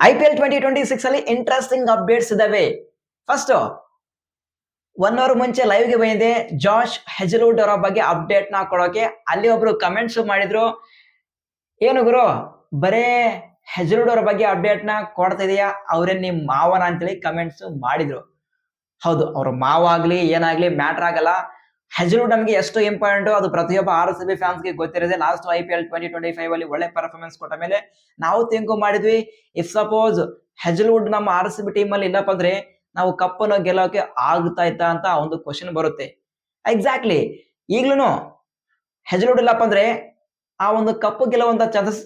IPL 2026 ಅಲ್ಲಿ interesting updates ಇದಾವೆ. First 1 hour ಮುಂಚೆ ಲೈವ್ ಗೆ ಬಂದಿದೆ ಜಾಶ್ ಹೆಜಲ್ವುಡ್ ಅವರ ಬಗ್ಗೆ ಅಪ್ಡೇಟ್ ನ ಕೊಡೋಕೆ. ಅಲ್ಲಿ ಒಬ್ರು ಕಮೆಂಟ್ಸ್ ಮಾಡಿದ್ರು, ಏನು ಗುರು ಬರೇ ಹೆಜಲ್ವುಡ್ ಅವರ ಬಗ್ಗೆ ಅಪ್ಡೇಟ್ ನ ಕೊಡ್ತಾ ಇದೆಯಾ, ಅವ್ರೇ ನಿಮ್ ಮಾವನ ಅಂತೇಳಿ ಕಮೆಂಟ್ಸ್ ಮಾಡಿದ್ರು. ಹೌದು, ಅವ್ರ ಮಾವ ಆಗ್ಲಿ ಏನಾಗ್ಲಿ ಮ್ಯಾಟರ್ ಆಗಲ್ಲ. ಹೆಜಲ್ವುಡ್ ನಮಗೆ ಎಷ್ಟು ಇಂಪಾರ್ಟೆಂಟ್ ಅದು ಪ್ರತಿಯೊಬ್ಬ RCB ಫ್ಯಾನ್ಸ್ ಗೆ ಗೊತ್ತಿರೋದೆ. ಲಾಸ್ಟ್ IPL 2025 ಅಲ್ಲಿ ಒಳ್ಳೆ ಪರ್ಫಾರ್ಮೆನ್ಸ್ ಕೊಟ್ಟ ಮೇಲೆ ನಾವು ಥಿಂಕ್ ಮಾಡಿದ್ವಿ, ಇಫ್ ಸಪೋಸ್ ಹೆಜಲ್ವುಡ್ ನಮ್ಮ RCB ಟೀಮ್ ಅಲ್ಲಿ ಇಲ್ಲಪ್ಪ ಅಂದ್ರೆ ನಾವು ಕಪ್ಪನ್ನು ಗೆಲ್ಲೋಕೆ ಆಗ್ತಾ ಇತ್ತ ಅಂತ ಒಂದು ಕ್ವಶನ್ ಬರುತ್ತೆ. ಎಕ್ಸಾಕ್ಟ್ಲಿ, ಈಗ್ಲೂ ಹೆಜಲ್ವುಡ್ ಇಲ್ಲಪ್ಪ ಅಂದ್ರೆ ಆ ಒಂದು ಕಪ್ಪು ಗೆಲ್ಲುವಂತ ಚಾನ್ಸಸ್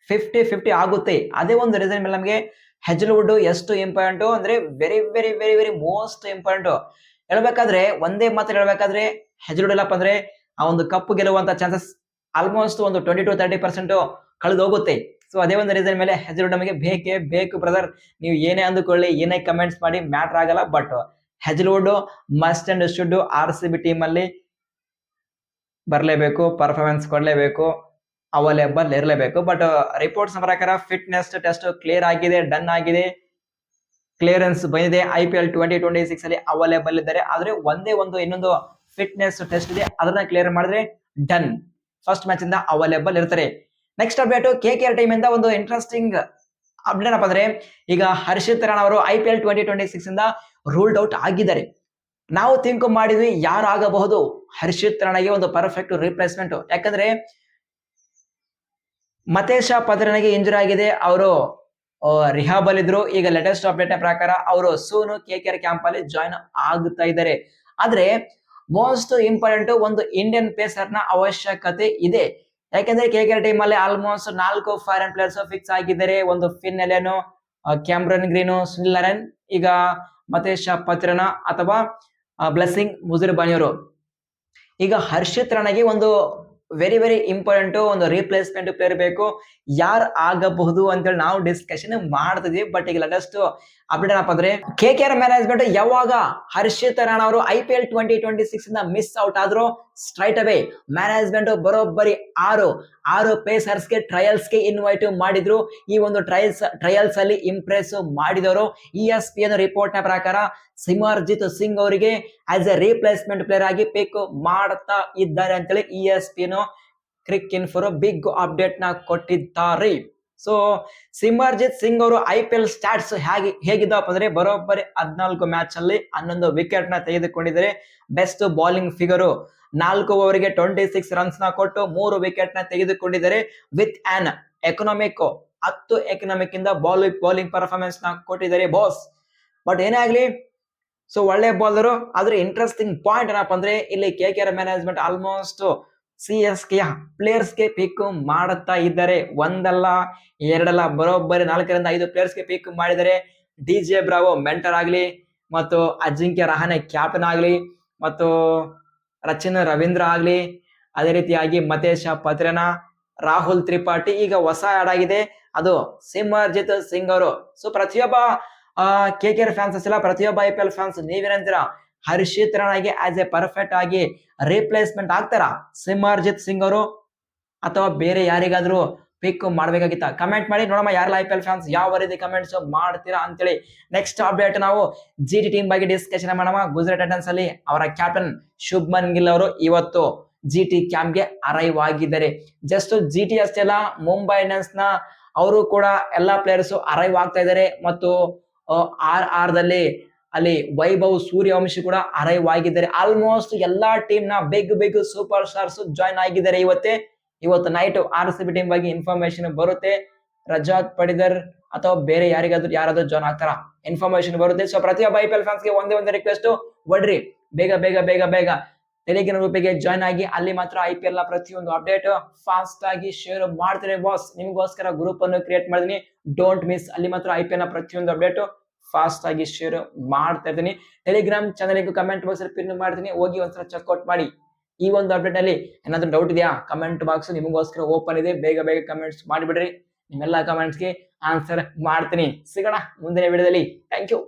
50-50 ಆಗುತ್ತೆ. ಅದೇ ಒಂದು ರೀಸನ್ ಮೇಲೆ ನಮಗೆ ಹೆಜಲ್ವುಡ್ ಎಷ್ಟು ಇಂಪಾರ್ಟೆಂಟ್ ಅಂದ್ರೆ very very very very most important. ಹೇಳ್ಬೇಕಾದ್ರೆ ಒಂದೇ ಮಾತ್ರ ಹೇಳ್ಬೇಕಾದ್ರೆ ಹೆಜಲ್ವುಡ್ ಇಲ್ಲಪ್ಪ ಅಂದ್ರೆ ಆ ಒಂದು ಕಪ್ಪು ಗೆಲ್ಲುವಂತ ಚಾನ್ಸಸ್ ಆಲ್ಮೋಸ್ಟ್ ಒಂದು 20-30% ಕಳೆದು ಹೋಗುತ್ತೆ. ಸೊ ಅದೇ ಒಂದು ರೀಸನ್ ಮೇಲೆ ಹೆಜಲ್ವುಡ್ ನಮಗೆ ಬೇಕೇ ಬೇಕು ಬ್ರದರ್. ನೀವು ಏನೇ ಅಂದುಕೊಳ್ಳಿ, ಏನೇ ಕಮೆಂಟ್ಸ್ ಮಾಡಿ ಮ್ಯಾಟರ್ ಆಗಲ್ಲ, but Hazlewood must and should RCB team ಅಲ್ಲಿ ಬರಲೇಬೇಕು, ಪರ್ಫಾರ್ಮೆನ್ಸ್ ಕೊಡಲೇಬೇಕು, ಅವೈಲೇಬಲ್ ಇರಲೇಬೇಕು. ಬಟ್ ರಿಪೋರ್ಟ್ಸ್ ಪ್ರಕಾರ ಫಿಟ್ನೆಸ್ ಟೆಸ್ಟ್ ಕ್ಲಿಯರ್ ಆಗಿದೆ, ಡನ್ ಆಗಿದೆ, ಕ್ಲಿಯರೆನ್ಸ್ ಬಂದಿದೆ. IPL 2026 ಅಲ್ಲಿ ಅವೈಲೇಬಲ್ ಇದ್ದಾರೆ. ಆದ್ರೆ ಒಂದೇ ಒಂದು ಇನ್ನೊಂದು ಫಿಟ್ನೆಸ್ ಟೆಸ್ಟ್ ಇದೆ, ಅದನ್ನ ಕ್ಲಿಯರ್ ಮಾಡಿದ್ರೆ ಡನ್, ಫಸ್ಟ್ ಮ್ಯಾಚ್ ಇಂದ ಅವೈಲೇಬಲ್ ಇರ್ತಾರೆ. ನೆಕ್ಸ್ಟ್ ಅಪ್ಡೇಟ್ KKR ಟೀಮ್ ಇಂದ ಒಂದು ಇಂಟ್ರೆಸ್ಟಿಂಗ್ ಅಪ್ಡೇಟ್ ಏನಪ್ಪ ಅಂದ್ರೆ, ಈಗ ಹರ್ಷಿತ್ ರಾಣಾ ಅವರು IPL 2026 ಇಂದ ರೂಲ್ಡ್ ಔಟ್ ಆಗಿದ್ದಾರೆ. ನಾವು ಥಿಂಕ್ ಮಾಡಿದ್ವಿ ಯಾರು ಆಗಬಹುದು ಹರ್ಷಿತ್ ರಾಣಾಗೆ ಒಂದು ಪರ್ಫೆಕ್ಟ್ ರಿಪ್ಲೇಸ್ಮೆಂಟ್. ಯಾಕಂದ್ರೆ ಮತೇಶ ಪದ್ರನಿಗೆ ಇಂಜುರಿ ಆಗಿದೆ, ಅವರು ರಿಹಾಬ್ ಅಲ್ಲಿ ಇದ್ರು. ಈಗ ಲೇಟೆಸ್ಟ್ ಅಪ್ಡೇಟ್ ಪ್ರಕಾರ ಅವರು ಸೂನು KKR ಕ್ಯಾಂಪ್ ಅಲ್ಲಿ ಜಾಯ್ನ್ ಆಗ್ತಾ ಇದ್ದಾರೆ. ಆದ್ರೆ ಮೋಸ್ಟ್ ಇಂಪಾರ್ಟೆಂಟ್ ಒಂದು ಇಂಡಿಯನ್ ಪೇಸರ್ ನ ಅವಶ್ಯಕತೆ ಇದೆ. ಯಾಕಂದ್ರೆ KKR ಟೀಮ್ ಅಲ್ಲಿ ಆಲ್ಮೋಸ್ಟ್ 4 ಫಾರಿನ್ ಪ್ಲೇಯರ್ಸ್ ಫಿಕ್ಸ್ ಆಗಿದ್ದಾರೆ. ಒಂದು ಫಿನ್ ಎಲೆನೋ, ಕ್ಯಾಮ್ರನ್ ಗ್ರೀನು, ಸುನಿಲ್ ನರೇನ್, ಈಗ ಮತೇಶ ಪತ್ರನ ಅಥವಾ ಬ್ಲೆಸ್ಸಿಂಗ್ ಮುಜುರ್ಬಾನಿಯವರು. ಈಗ ಹರ್ಷಿತ್ ರಾಣಾಗೆ ಒಂದು ವೆರಿ ವೆರಿ ಇಂಪಾರ್ಟೆಂಟ್ ಒಂದು ರಿಪ್ಲೇಸ್ಮೆಂಟ್ ಪ್ಲೇಯರ್ ಬೇಕು. ಯಾರು ಆಗಬಹುದು ಅಂತೇಳಿ ನಾವು ಡಿಸ್ಕಷನ್ ಮಾಡ್ತಿದ್ವಿ. ಬಟ್ ಈಗ ಲೇಟೆಸ್ಟ್ ಅಪ್ಡೇಟ್ ಏನಪ್ಪ ಅಂದ್ರೆ, KKR ಮ್ಯಾನೇಜ್ಮೆಂಟ್ ಯಾವಾಗ ಹರ್ಷಿತ್ ರಾಣಾ ಅವರು IPL 2026 ಇಂದ ಮಿಸ್ ಔಟ್ ಆದ್ರು, ಸ್ಟ್ರೈಟ್ ಅವೇ ಮ್ಯಾನೇಜ್ಮೆಂಟ್ ಬರೋಬ್ಬರಿ ಆರು ಪೇಸರ್ಸ್ ಗೆ ಟ್ರಯಲ್ಸ್ ಗೆ ಇನ್ವೈಟ್ ಮಾಡಿದ್ರು. ಈ ಒಂದು ಟ್ರಯಲ್ಸ್ ಅಲ್ಲಿ ಇಂಪ್ರೆಸ್ ಮಾಡಿದವರು ESPN ರಿಪೋರ್ಟ್ ನ ಪ್ರಕಾರ ಸಿಮರ್ಜಿತ್ ಸಿಂಗ್ ಅವರಿಗೆ ಆಸ್ ಎ ರಿಪ್ಲೇಸ್ಮೆಂಟ್ ಪ್ಲೇಯರ್ ಆಗಿ ಪಿಕ್ ಮಾಡ್ತಾ ಇದ್ದಾರೆ ಅಂತೇಳಿ ESPN ಕ್ರಿಕ್ ಇನ್ಫೋ ಬಿಗ್ ಅಪ್ಡೇಟ್ ನ ಕೊಟ್ಟಿದ್ದಾರೆ. ಸೊ ಸಿಮರ್ಜಿತ್ ಸಿಂಗ್ ಅವರು IPL ಸ್ಟಾಟ್ಸ್ ಹೇಗಿದ್ದಪ್ಪ ಅಂದ್ರೆ, ಬರೋಬ್ಬರಿ 14 ಮ್ಯಾಚ್ ಅಲ್ಲಿ 11 ವಿಕೆಟ್ ನ ತೆಗೆದುಕೊಂಡಿದ್ದಾರೆ. ಬೆಸ್ಟ್ ಬೌಲಿಂಗ್ ಫಿಗರು, 4 ಓವರ್ಗೆ 26 ರನ್ಸ್ ನ ಕೊಟ್ಟು 3 ವಿಕೆಟ್ ನ ತೆಗೆದುಕೊಂಡಿದ್ದಾರೆ. ವಿತ್ ಆನ್ ಎಕನಾಮಿಕ್ 10 ಎಕನಾಮಿಕ್ ಇಂದ ಬೌಲಿಂಗ್ ಪರ್ಫಾರ್ಮೆನ್ಸ್ ನ ಕೊಟ್ಟಿದ್ದಾರೆ ಬಾಸ್. ಬಟ್ ಏನೇ ಆಗ್ಲಿ, ಸೊ ಒಳ್ಳೆ ಬೌಲರು. ಆದ್ರೆ ಇಂಟ್ರೆಸ್ಟಿಂಗ್ ಪಾಯಿಂಟ್ ಏನಪ್ಪ ಅಂದ್ರೆ, ಇಲ್ಲಿ KKR management almost CSK players ಗೆ ಪಿಕ್ ಮಾಡುತ್ತಾ ಇದ್ದಾರೆ. ಒಂದಲ್ಲ ಎರಡಲ್ಲ, ಬರೋಬ್ಬರಿ 4-5 ಪ್ಲೇಯರ್ಸ್ ಗೆ ಪಿಕ್ ಮಾಡಿದರೆ. DJ ಬ್ರಾವೋ ಮೆಂಟರ್ ಆಗ್ಲಿ, ಮತ್ತು ಅಜಿಂಕ್ಯ ರಹಾನೆ ಕ್ಯಾಪ್ಟನ್ ಆಗ್ಲಿ, ಮತ್ತು ರಚಿನ್ ರವೀಂದ್ರ ಆಗ್ಲಿ, ಅದೇ ರೀತಿಯಾಗಿ ಮತೇಶ ಪತ್ರನ, ರಾಹುಲ್ ತ್ರಿಪಾಠಿ, ಈಗ ಹೊಸ ಆಡ್ ಆಗಿದೆ ಅದು ಸಿಮರ್ಜಿತ್ ಸಿಂಗ್ ಅವರು. ಸೊ ಪ್ರತಿಯೊಬ್ಬ KKR ಫ್ಯಾನ್ಸ್ ಇಲ್ಲ, ಪ್ರತಿಯೊಬ್ಬ IPL ಫ್ಯಾನ್ಸ್ ನೀವೇನಂತೀರಾ, ಹರ್ಷಿತ್ ರಾಣಾಗೆ ಆಸ್ ಎ ಪರ್ಫೆಕ್ಟ್ ಆಗಿ ರಿಪ್ಲೇಸ್ಮೆಂಟ್ ಆಗ್ತಾರ ಸಿಮರ್ಜಿತ್ ಸಿಂಗ್ ಅವರು, ಅಥವಾ ಬೇರೆ ಯಾರಿಗಾದ್ರೂ ಪಿಕ್ ಮಾಡ್ಬೇಕಾಗಿತ್ತ? ಕಮೆಂಟ್ ಮಾಡಿ ನೋಡಮ್ಮ. ಯಾರೆಲ್ಲ IPL ಫ್ಯಾನ್ಸ್ ಯಾವ ರೀತಿ ಕಮೆಂಟ್ಸ್ ಮಾಡ್ತೀರಾ ಅಂತೇಳಿ. ನೆಕ್ಸ್ಟ್ ಅಪ್ಡೇಟ್ ನಾವು GT ಟೀಮ್ ಬಗ್ಗೆ ಡಿಸ್ಕಷನ್ ಮಾಡೋಣ. ಗುಜರಾತ್ ಟೈಟನ್ಸ್ ಅಲ್ಲಿ ಅವರ ಕ್ಯಾಪ್ಟನ್ ಶುಭ್ಮನ್ ಗಿಲ್ ಅವರು ಇವತ್ತು GT ಕ್ಯಾಂಪ್ ಗೆ ಅರೈವ್ ಆಗಿದ್ದಾರೆ. ಜಸ್ಟ್ GT ಅಷ್ಟೇ ಅಲ್ಲ, ಮುಂಬೈ ಇಂಡಿಯನ್ಸ್ ನ ಅವರು ಕೂಡ ಎಲ್ಲಾ ಪ್ಲೇಯರ್ಸ್ ಅರೈವ್ ಆಗ್ತಾ ಇದ್ದಾರೆ. ಮತ್ತು RR ದಲ್ಲಿ ಅಲ್ಲಿ ವೈಭವ್ ಸೂರ್ಯವಂಶಿ ಕೂಡ ಅರೈವ್ ಆಗಿದ್ದಾರೆ. ಆಲ್ಮೋಸ್ಟ್ ಎಲ್ಲಾ ಟೀಮ್ ನ ಬಿಗ್ ಸೂಪರ್ ಸ್ಟಾರ್ಸ್ ಜಾಯ್ನ್ ಆಗಿದ್ದಾರೆ. ಇವತ್ತು ನೈಟ್ RCB ಟೀಮ್ ಬಗ್ಗೆ ಇನ್ಫಾರ್ಮೇಶನ್ ಬರುತ್ತೆ. ರಜಾತ್ ಪಡಿದರ್ ಅಥವಾ ಬೇರೆ ಯಾರಾದ್ರೂ ಜಾಯ್ನ್ ಆಗ್ತಾರ, ಇನ್ಫಾರ್ಮೇಶನ್ ಬರುತ್ತೆ. ಸೊ ಪ್ರತಿಯೊಬ್ಬ IPL ಫ್ಯಾನ್ಸ್ ಗೆ ಒಂದೇ ರಿಕ್ವೆಸ್ಟ್, ಒಡ್ರಿ ಬೇಗ ಟೆಲಿಗ್ರಾಮ್ ಗ್ರೂಪಿಗೆ ಜಾಯ್ನ್ ಆಗಿ. ಅಲ್ಲಿ ಮಾತ್ರ IPL ನ ಪ್ರತಿಯೊಂದು ಅಪ್ಡೇಟ್ ಫಾಸ್ಟ್ ಆಗಿ ಶೇರ್ ಮಾಡ್ತಾರೆ ಬಾಸ್. ನಿಮ್ಗೋಸ್ಕರ ಗ್ರೂಪ್ ಅನ್ನು ಕ್ರಿಯೇಟ್ ಮಾಡಿದೀನಿ, ಡೋಂಟ್ ಮಿಸ್. ಅಲ್ಲಿ ಮಾತ್ರ IPL ನ ಪ್ರತಿಯೊಂದು ಅಪ್ಡೇಟ್ ಫಾಸ್ಟ್ ಆಗಿ ಶೇರ್ ಮಾಡ್ತಾ ಇದ್ದೀನಿ. ಟೆಲಿಗ್ರಾಮ್ ಚಾನಲ್ ಕಮೆಂಟ್ ಬಾಕ್ಸ್ ಅಲ್ಲಿ ಪಿನ್ ಮಾಡ್ತೀನಿ, ಹೋಗಿ ಒಂದ್ಸಲ ಚೆಕ್ಔಟ್ ಮಾಡಿ. ಈ ಒಂದು ಅಪ್ಡೇಟ್ ಅಲ್ಲಿ ಏನಾದ್ರೂ ಡೌಟ್ ಇದೆಯಾ, ಕಮೆಂಟ್ ಬಾಕ್ಸ್ ನಿಮಗೋಸ್ಕರ ಓಪನ್ ಇದೆ, ಬೇಗ ಕಮೆಂಟ್ಸ್ ಮಾಡಿಬಿಡ್ರಿ. ನಿಮ್ಮೆಲ್ಲ ಕಮೆಂಟ್ಸ್ಗೆ ಆನ್ಸರ್ ಮಾಡ್ತೀನಿ. ಸಿಗೋಣ ಮುಂದಿನ ವಿಡಿಯೋದಲ್ಲಿ. Thank you.